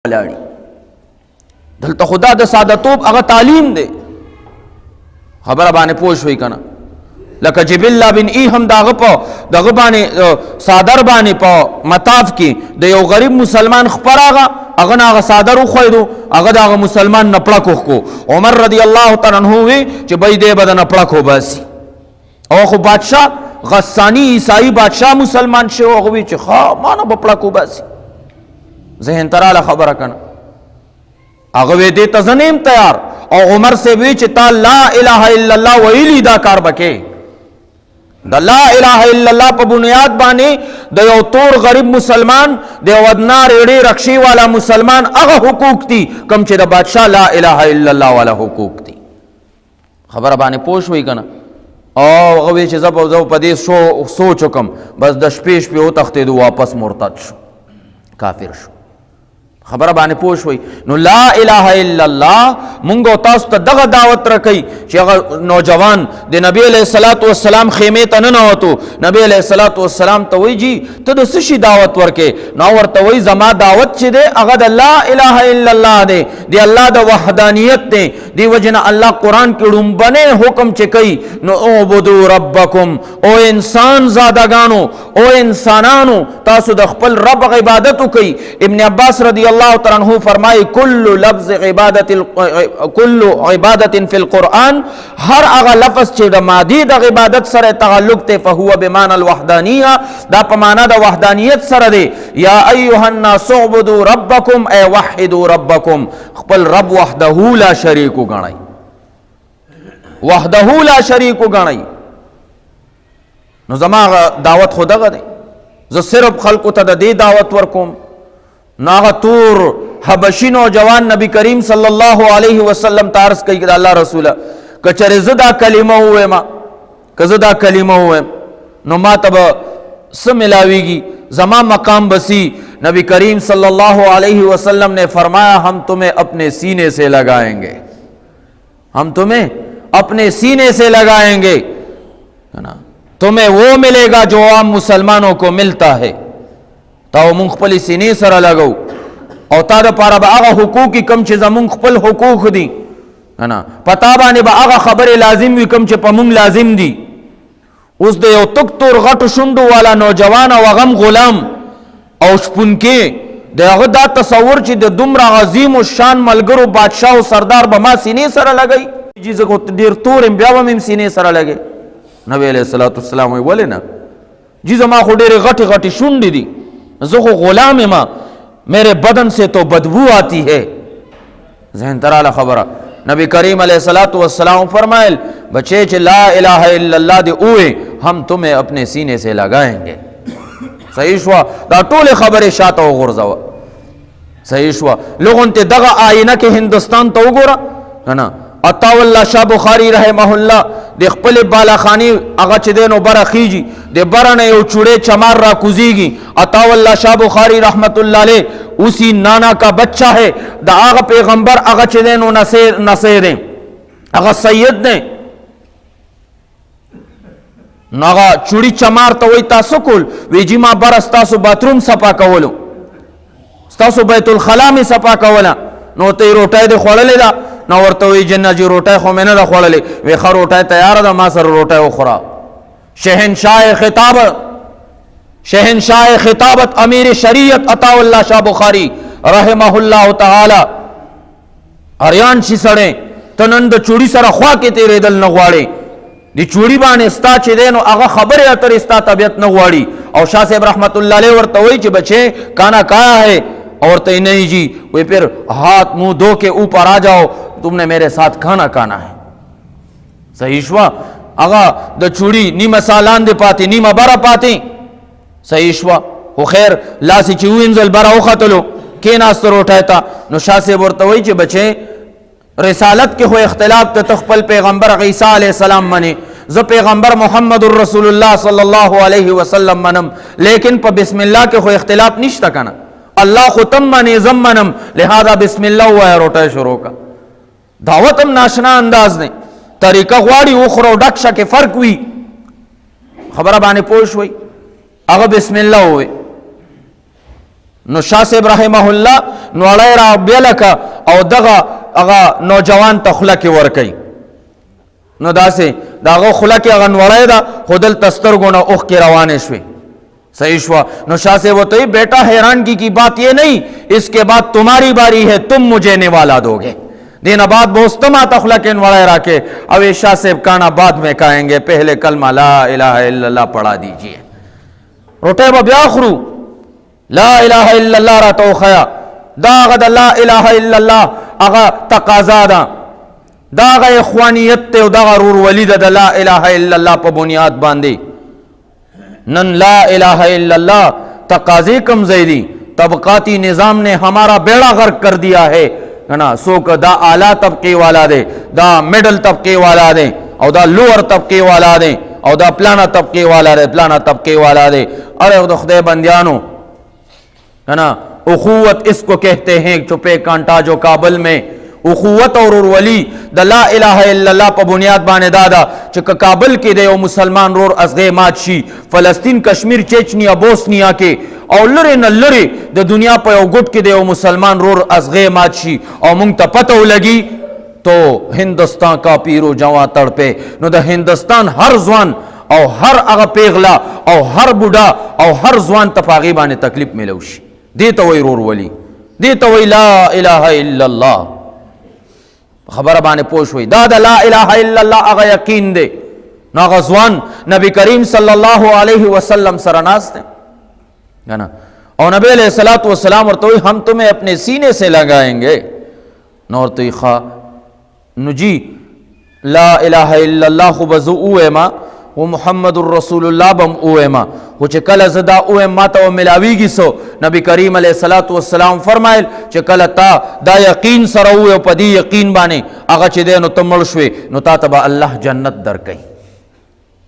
لاړي دلته خدا د سادتوب هغه تعلیم دی خبره باندې پوه شوي کنه لکه جبل بن ای هم دغه په دغه باندې صادر باندې په مطاف کې د یو غریب مسلمان خبره هغه هغه صادر خویدو هغه دغه مسلمان نپړه کو عمر رضی الله تعالی عنہ وی چې بای دې بدن نپړه کو باسي او خو بادشاہ غسانی عیسائی بادشاہ مسلمان شو هغه وی چې ها ما نه بپړه کو باسي ذهن تراله خبره کنه هغه وی دې تزنیم تیار او عمر سے وی چې تا لا اله الا الله ویلی دا کار بکې د لا اله الا الله په بنیاد باندې د یو تور غریب مسلمان د ودنا ریړې رخصي والا مسلمان هغه حقوق دي کم چې د بادشاہ لا اله الا الله والا حقوق دي خبره باندې پوه شوي کنه او هغه وی چې زه په دې سوچ وکم بس د شپې شپې وتښتېدو واپس مرتد شو کافر شو خبره باندې پوه شوي نو لا اله الا الله مونږ تاسو ته دغه دعوت راکوي چې هغه نوجوان د نبی علیه الصلاۃ والسلام خیمې ته ننوتو نبی علیه الصلاۃ والسلام ته وایي جی ته د څه شي دعوت ورکې نو ورته وایي زما دعوت چې دی هغه د لا اله الا الله دی د الله د وحدانیت دی دی وجه نه الله قرآن کې ړومبنی حکم چې کوي نو اعبدوا ربکم او انسان زادګانو او انسانانو تاسو د خپل رب عبادت وکئ ابن عباس رضی الله تعالی عنہ فرمائے کل لفظ عبادت کل عبادت فی القرآن ہر اغا لفظ چې د مادی د عبادت سره تعلق ته فهو بمعنى الوحدانیه دا په معنا د وحدانیت سره دی یا ایها الناس اعبدوا ربکم ای وحدوا ربکم خپل رب وحده لا شریک وګڼئ وحده لا شریک وګڼئ نو زما دعوت خو دغه دی زه صرف خلقو ته د دې دعوت ورکوم ناغه تور حبشی نوجوان نبی کریم صلی الله علیه وسلم تارس کوي د الله رسوله کچره زدا کلمه وایم که زدا کلمه وایم نو ما تب سم ملاویږي زما مقام بسی نبی کریم صلی اللہ علیہ وسلم نے فرمایا ہم تمہیں اپنے سینے سے لگائیں گے ہم تمہیں اپنے سینے سے لگائیں گے تمہیں وہ ملے گا جو عام مسلمانوں کو ملتا ہے تا مونږ خپل سینې سره لګو او تا د پاره به هغه حقوق کم چې زمونږ خپل حقوق دي نه پتا باندې به هغه خبره لازم وي کم چې په مونږ لازم دي اوس د یو تک تور غټ شوندو والا نوجوان او غم غلام او شپونکې د هغه دا تصور چې د دومره عظیم او شان ملګرو بادشاه او سردار به ما سینې سره لګي چې زه کو ډیر تور بیا به مې سینې سره لګي نبی علیہ الصلوۃ والسلام ویل نه جی زما خو ډېرې غټې غټې شونډې دي زه خو غلام ما میرے بدن سے تو بدبو آتی ہے ذہن تراله خبره نبی کریم علیہ الصلوۃ والسلام فرمائل بچے چ لا الہ الا اللہ دے اوے ہم تمہیں اپنے سینے سے لگائیں گے صحیح شوا دا ټول خبره شاته وغورځوا صحیح شوا لوگوں ته دغه آئینه کې هندستان ته وګوره نه عطا الله شاه بخاری رحمه الله د خپل بالاخانی هغه چې دینو برخیږي د برنه یو چوڑے چمار را کوزیږي عطا الله شاه بخاری رحمت الله علیه اسی نانا کا بچہ ہے دا هغه پیغمبر هغه چې دینو نصیر ہیں هغه سید نے ناغه چوڑی چمار ته وای تاسو کول وی جی ما بر تاسو باتروم صفا کولو تاسو بیت الخلا می صفا کولا نو ته روټای د خوړلې دا نو ورته وی جنہ جی روټای خو مینه دا خوړلې وی خر روټای تیار ده ما سره روټای وخورا شہنشاہ خطابت امیر شریعت عطا اللہ شاہ بخاری رحمہ اللہ تعالی اریان شي سړی ته نن د چوڑی سره خوا کې تیرېدل نه غواړې د چوڑی باندې ستا چې دی نو هغه خبرې اترې ستا طبیعت نه غواړي او شاہ صاحب رحمت اللہ علیہ ورته وایي چې بچے کانا کھایا ہے اور تے نہیں جی وہ پھر ہاتھ منہ دھو کے اوپر آ جاؤ تم نے میرے ساتھ کھانا کھانا ہے صحیح شوا اگا د چوڑی نیمه سالان دی پاتی نیمه برا پاتی صحیح شوا خو خیر لاسی چې وینځل برا وختلو کیناست روټای تا نو شاه سے ورته وای چې بچے رسالت کې خو اختلاف ته تخپل پیغمبر عیسی علیہ السلام منی ز پیغمبر محمد رسول اللہ صلی اللہ علیہ وسلم منم لیکن په بسم الله کې خو اختلاف نشته کنه اللہ ختم منی زمنم لہذا بسم اللہ وای روټای شروع کا دعوتم ناشنا انداز نے طریقہ غواړي اوخرو ډکشه کې فرق وي خبره باندې پوه شوي هغه بسم الله وای नो शाह साहब रहमहुल्लाह नोड़े रा बेलका और दगा अगा नौजवान तखला के वर्कई नो दासे दागो खुला के अगा नोड़े दा खुदल तस्तर गोना उख के रवाने शुए सही शुआ। नो शाह से वो तो बेटा हैरानगी की बात ये नहीं, इसके बाद तुम्हारी बारी है, तुम मुझे निवाला दोगे। दिन बाद बोस्तमा तखला के नवाला राके अब शाह से काना बाद में कहेंगे, पहले कलमा ला इलाहा इल्लल्लाह पढ़ा दीजिए। रोटे ब्याखरू ला इलाहा इल्लल्लाह रा तो खया दागद ला इलाहा इल्लल्लाह अगा तकाजादा दागा इख्वानियत ते दागा रूर वलीद ला इलाहा इल्लल्लाह पर बुनियाद बांधी नन ला इलाहा इल्लल्लाह तकाजे कम ज़ैदी तबकाती निज़ाम ने हमारा बेड़ा गर्क कर दिया है ना। सो का दा आला तबके वाला दे, दा मिडल तबके वाला दे, और दा लोअर तबके वाला दे, और दा प्लाना तबके वाला दे, प्लाना तबके वाला दे। अरे खुदे बंदियानो है ना, उखुवत इसको कहते हैं चुपे कांटा जो काबल में उखुवत और वली द ला इलाहा इल्लल्लाह पर बुनियाद बाने दादा चक काबल के दे मुसलमान रोर अज़गे मादशी फलस्तीन कश्मीर चेचनिया बोस्निया के और लरे न लरे द दुनिया पर गुट के दे मुसलमान रोर अज़गे मादशी और मुंग पतो लगी तो हिंदुस्तान का पीरो जवा तड़पे नो द हिंदुस्तान हर जवान और हर अग पेगला और हर बुढ़ा और हर जवान तफागी बाने तकलीफ में लौशी दे तो वही रोर वली दे तो वही ला इलाहा इल्लल्लाह खबर बाने पोश हुई दादा ला इलाहा इल्लल्लाह अगा यकीन दे ना गज़वान नबी करीम सल्लल्लाहु अलैहि वसल्लम सरनास थे है ना। और नबी अलैहिस्सलातु वस्सलाम और तो हम तुम्हें अपने सीने से लगाएंगे नौर तो खा नुजी ला इलाहा इल्लल्लाह खुबज़ु उएमा वो मुहम्मदुर रसूलुल्लाह बम उएमा वो चकल ज़दा उएमा तो मिलावीगी सो नबी करीम अलैहिस्सलातु वस्सलाम फरमाइल चकल ता दा यकीन सरउए पदी यकीन बाने आगा चिदे नो तमल शुए नो ता तबा अल्लाह जन्नत दर कई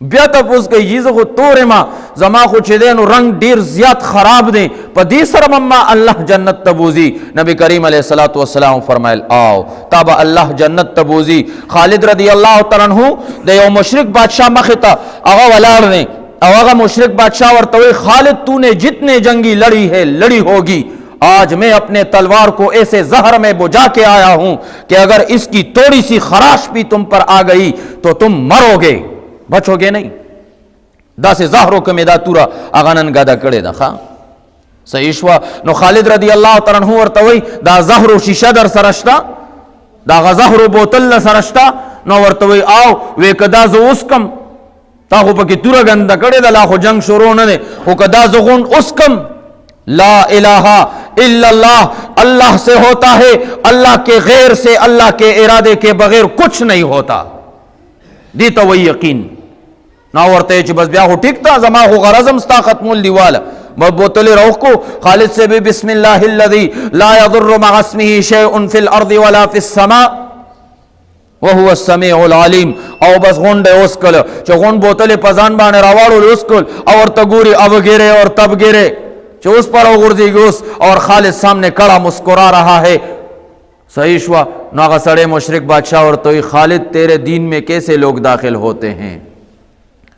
ब्या तपुस कई चीज़ को तोरे मा जमा को चिदे नो रंग डेर ज़्याद खराब दे पदी सर मम्मा अल्लाह जन्नत तबूजी नबी करीम अलैहिस्सलातु वस्सलाम फरमाइल आओ ताबा अल्लाह जन्नत तबूजी। खालिद रदी अल्लाह तआला अन्हु दे यो मुशरिक बादशाह मखता आगा वलार ने आगा मुशरिक बादशाह और तवे खालिद तूने जितने जंगी लड़ी है लड़ी होगी, आज मैं अपने तलवार को ऐसे जहर में बुझा के आया हूं कि अगर इसकी थोड़ी सी खराश भी तुम पर आ गई तो तुम मरोगे, बचोगे नहीं। दा से जहरों के मेदा तुरा आगानन गादा कड़े दा खा सहीशवा नो खालिद रदी अल्लाह तआला अन्हु और तवई दा जहरो शीशा दर सरश्ता दा गजहरो बोतल न सरश्ता नो और तवई आओ वे कदा जो उसकम ताहु पकी तुरा गंदा कड़े दा लाखो जंग शुरू न दे हो कदा जोगुन उसकम ला इलाहा इल्लल्लाह अल्लाह से होता है, अल्लाह के गैर से अल्लाह के इरादे के बगैर कुछ नहीं होता। दी तो वही यकीन ना औरते बस ब्याह हो ठीक था जमा हो गरजम ताकत मुल दीवाला बोतले रौख को खालिद से भी बिस्मिल्लाहिल्लज़ी ला यदुर्रु मअ इस्मिही शैउन फिल अर्दि वला फिस समा व हुवा समीउल अलीम। और बस गोंडे उसकल चौगुन बोतले पजान बाने रवाड़ो उसकल और तगूरी अब गिरे और तब गिरे जो उस पर गुर्दी गुस और खालिद सामने खड़ा मुस्कुरा रहा है। सही शुआ नागा सड़े मुशरिक बादशाह और तो खालिद तेरे दीन में कैसे लोग दाखिल होते हैं,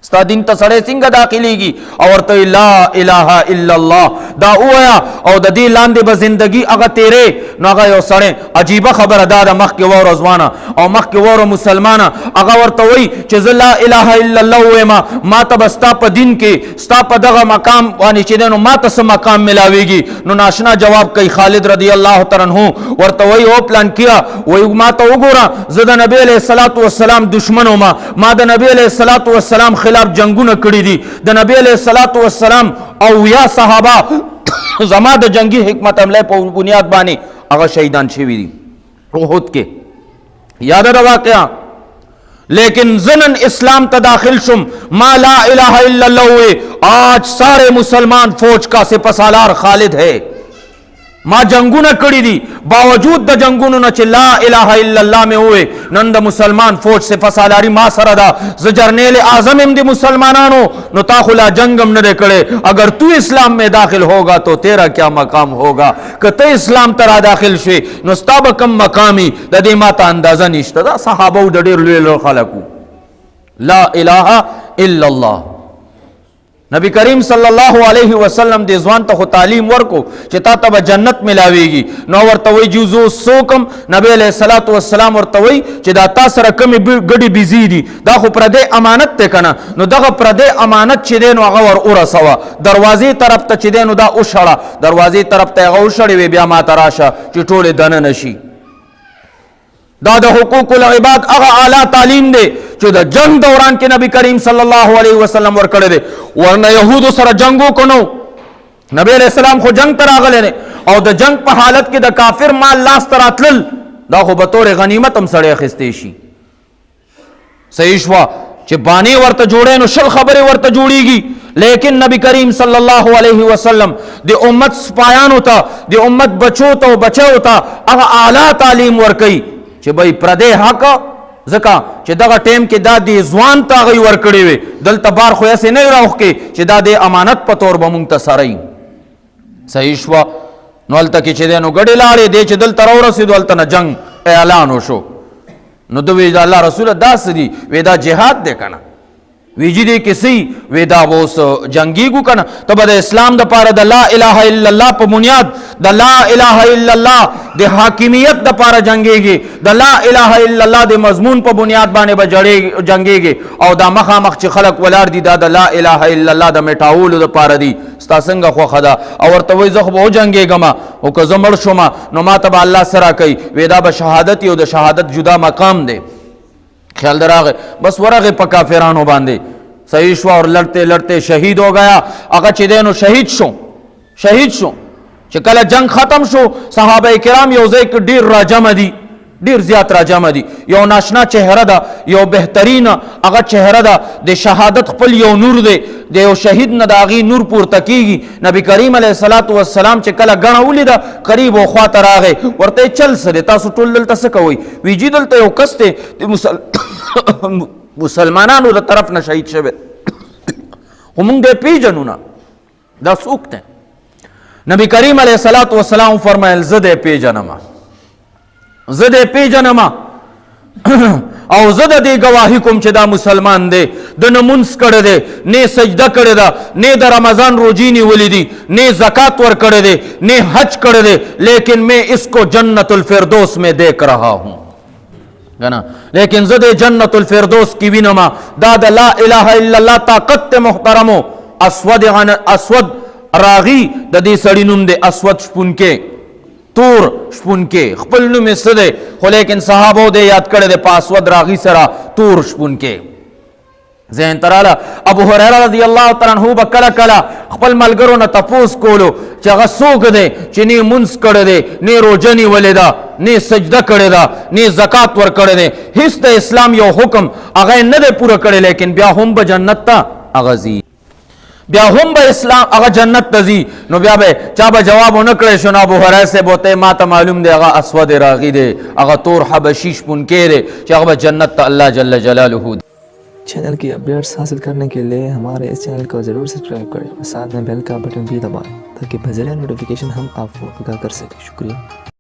स्ता दिन तो सड़े सिंह दाखिलीगी और तो ला इलाहा इल्लल्लाह दा उया और ददी लांदे ब जिंदगी अगर तेरे नागा यो सड़े अजीबा खबर अदा मख के वो रजवाना और मख के वो मुसलमाना अगर और तो वही ला इलाहा इल्लल्लाह उएमा माता बस्ता प दिन के स्ता प दगा मकाम वानी चिदे नो माता से मकाम मिलावेगी नो नाशना जवाब कई खालिद रदी अल्लाह तआला अन्हु और तो वही ओ प्लान किया वही माता उगोरा ज़दा नबी अलैहिस्सलातु वस्सलाम दुश्मनों मा मादा नबी अलैहिस्सलातु वस्सलाम खिलाफ जंगू न कड़ी दी द नबी अलैहिस्सलातु वस्सलाम औया सहाबा जमा द जंगी हिकमत अमले बुनियाद बानी अगर शहीदान छेवी दी उहुद के याद रवा क्या। लेकिन जनन इस्लाम तदाखिल शुम मा ला इलाहा इल्लल्लाह आज सारे मुसलमान फौज का सिपहसालार खालिद है मां जंगू न कड़ी दी बावजूद द जंगू न चिल्ला इलाहा इल्लल्लाह में हुए नंद मुसलमान फौज से फसालारी मां सरदा जरनेल आजम इमदी मुसलमानानो नुताखुला जंगम न करे अगर तू इस्लाम में दाखिल होगा तो तेरा क्या मकाम होगा कते इस्लाम तरा दाखिल शे नुस्ताब कम मकामी ददे माता अंदाजा निश्तदा सहाबा डडेर ले खलकू ला इलाहा इल्लल्लाह नबी करीम सल्लल्लाहु अलैहि वसल्लम दे ځوان ته تعلیم ورکو چې تا ته جنت ملاويږي نو ورته وی جوزو سوکم نبی علیہ الصلوۃ والسلام ورته وی چې دا تا سره کمی ګډي بيزي دي دا خو پردې امانت ته کنه نو دغه پردې امانت چې دین هغه ور اورسوا دروازې طرف ته چې دین دا او شړه دروازې طرف ته هغه او شړې بیا ما تراشه چې ټوله دنه نشي دا د حقوق العباد هغه اعلی تعلیم دی چې د جنگ دوران کې نبی کریم صلی الله علیه وسلم ورکړی دی ورنه یهودو سره جنگو کو نو نبی علیہ السلام خو جنگ ته راغلی دی او د جنگ په حالت کې د کافر مال لاس ته راتلل دا خو به طور غنیمت هم سړی اخیستی شي صحیح شوه چې بانې ورته جوړی نو شل خبرې ورته جوړیږي لیکن نبی کریم صلی الله علیه وسلم د امت سپایانو ته د امت بچو ته او بچو ته هغه اعلی تعلیم ورکوي چې بھئی پردې حق ځکه چې دغه ټیم کې دا د ځوان ته هغوی ورکړی وي دلته بار خو یاسې نه راوښکې چې دا د امانت په طور به مونږ ته سره صحیح شوه نو هلته کې چې دی نو ګډې لاړې دی چې دلته راورسېدو هلته نه جنګ اعلان وشو نو ده وی د الله رسوله داسې دي وی دا جهاد دی که نه ویجی دی کسی وی دا اوس جنگیږو که نه ته به د اسلام دپاره د لا اله الا الله په بنیاد د لا اله الا الله د حاکمیت دپاره جنگیږي د لا اله الا الله د مضمون په بنیاد باندې به جنگیږي او دا مخامخ چې خلک ولاړ دي دا د لا اله الا الله د میټاولو دپاره دي ستا څنګه خوښه ده او ورته وایي زه خو به وجنګېږم او که زه مړ شوم نو ما ته به الله څه راکوي وی دا به شهادت یو د شهادت جدا مقام دی خیال دراغه بس ورغه په کافرانو باندې صحیح شو اور لڑتے لڑتے شہید ہو گیا اگر چې دینو شهید شو چې کله جنگ ختم شو صحابه کرام یو ځای کې ډیر راجمع دي ډیر زیات راجمع دي یو ناشنا چهره ده یو بهترین هغه چهره ده د شهادت خپل یو نور دی د یو شهید نه د هغې نور پورته کیږي نبی کریم علیه الصلاة والسلام چې کله ګڼه ولیده قریب و خوا ته راغی ورته چل څه دی تاسو ټول دلته څه کوئ وی جي دلته یو کس دی د مسلمانانو د طرف نه شهید شوی خو موږ دی پیژنو نه دا څوک دی نبی کریم علیه الصلاة والسلام فرمایل زه دی پیژنم او زه د دې ګواهي کوم چې دا مسلمان دی د نه مونځ کړی دی نه سجده کړې ده نه د رمضان روجی نیولې دي نه زکات ورکړی دی نه حج کړی دی لیکن میں اس کو جنت الفردوس میں دیکھ رہا ہوں لیکن زه د جنت الفردوس کی وینم دا د لا اله الا الله طاقت محترمو اسود راغي د دې سړي نوم دی اسود شپونکې تور شپونکې خپل نوم یې څه دی خو لیکن صحابو دې یاد کړی دی په اسود راغي سره تور شپونکې ذهن تراله ابو هريره رضی الله تعالی عنہ به کله کله خپل ملګرو نه تپوس کولو چې هغه څوک دی چې نه مونځ کړی دی نه روژه نیولې ده نه سجده کړې ده نه زکات ورکړی دی هیڅ د اسلام یو حکم هغه نه دی پوره کړی لیکن بیا هم به جنت ته هغه ځي بیا هم به اسلام هغه جنت ته ځي نو بیا به چا به جواب ونه کړی شو نو ابو هریره صاحب ورته ما ته معلوم دی هغه اسود راغي دی هغه تور حبشي شپونکی دی چې هغه به جنت ته الله جل جلاله चैनल की अपडेट्स हासिल करने के लिए हमारे इस चैनल को ज़रूर सब्सक्राइब करें और साथ में बेल का बटन भी दबाएं ताकि बज़रिया नोटिफिकेशन हम आपको आगाह कर सकें। शुक्रिया।